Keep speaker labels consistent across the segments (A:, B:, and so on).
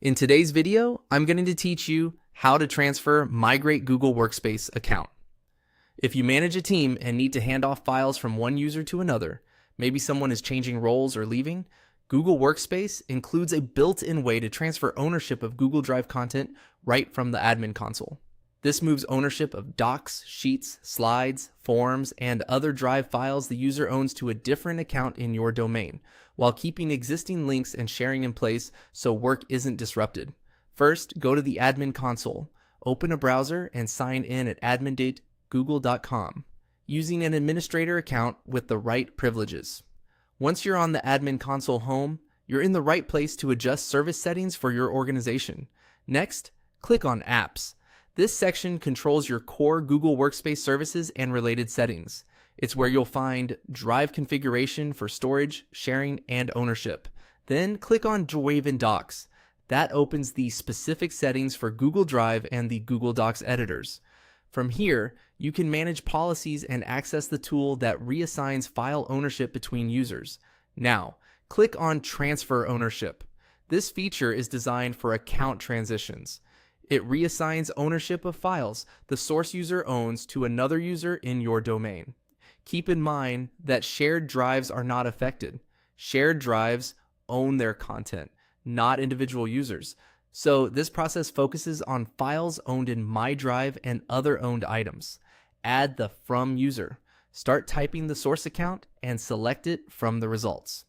A: In today's video, I'm going to teach you how to transfer Migrate Google Workspace account. If you manage a team and need to hand off files from one user to another, maybe someone is changing roles or leaving, Google Workspace includes a built-in way to transfer ownership of Google Drive content right from the admin console. This moves ownership of docs, sheets, slides, forms, and other Drive files the user owns to a different account in your domain, while keeping existing links and sharing in place so work isn't disrupted. First, go to the admin console, open a browser, and sign in at admin.google.com using an administrator account with the right privileges. Once you're on the admin console home, you're in the right place to adjust service settings for your organization. Next, click on Apps. This section controls your core Google Workspace services and related settings. It's where you'll find Drive configuration for storage, sharing, and ownership. Then click on Drive in Docs. That opens the specific settings for Google Drive and the Google Docs editors. From here, you can manage policies and access the tool that reassigns file ownership between users. Now, click on Transfer Ownership. This feature is designed for account transitions. It reassigns ownership of files the source user owns to another user in your domain. Keep in mind that shared drives are not affected. Shared drives own their content, not individual users. So this process focuses on files owned in My Drive and other owned items. Add the From user. Start typing the source account and select it from the results.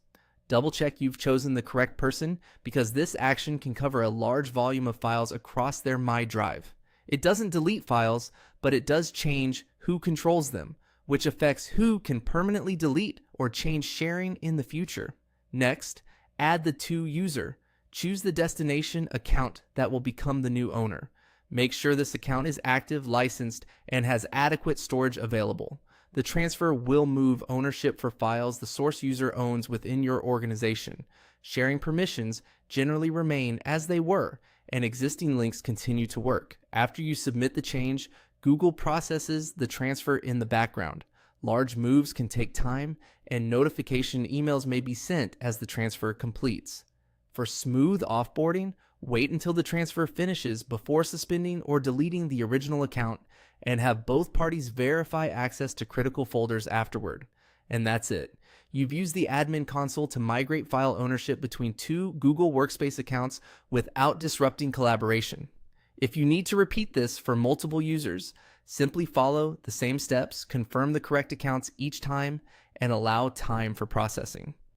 A: Double check you've chosen the correct person because this action can cover a large volume of files across their My Drive. It doesn't delete files, but it does change who controls them, which affects who can permanently delete or change sharing in the future. Next, add the To user. Choose the destination account that will become the new owner. Make sure this account is active, licensed, and has adequate storage available. The transfer will move ownership for files the source user owns within your organization. Sharing permissions generally remain as they were, and existing links continue to work. After you submit the change, Google processes the transfer in the background. Large moves can take time, and notification emails may be sent as the transfer completes. For smooth offboarding, wait until the transfer finishes before suspending or deleting the original account, and have both parties verify access to critical folders afterward. And that's it. You've used the admin console to migrate file ownership between two Google Workspace accounts without disrupting collaboration. If you need to repeat this for multiple users, simply follow the same steps, confirm the correct accounts each time, and allow time for processing.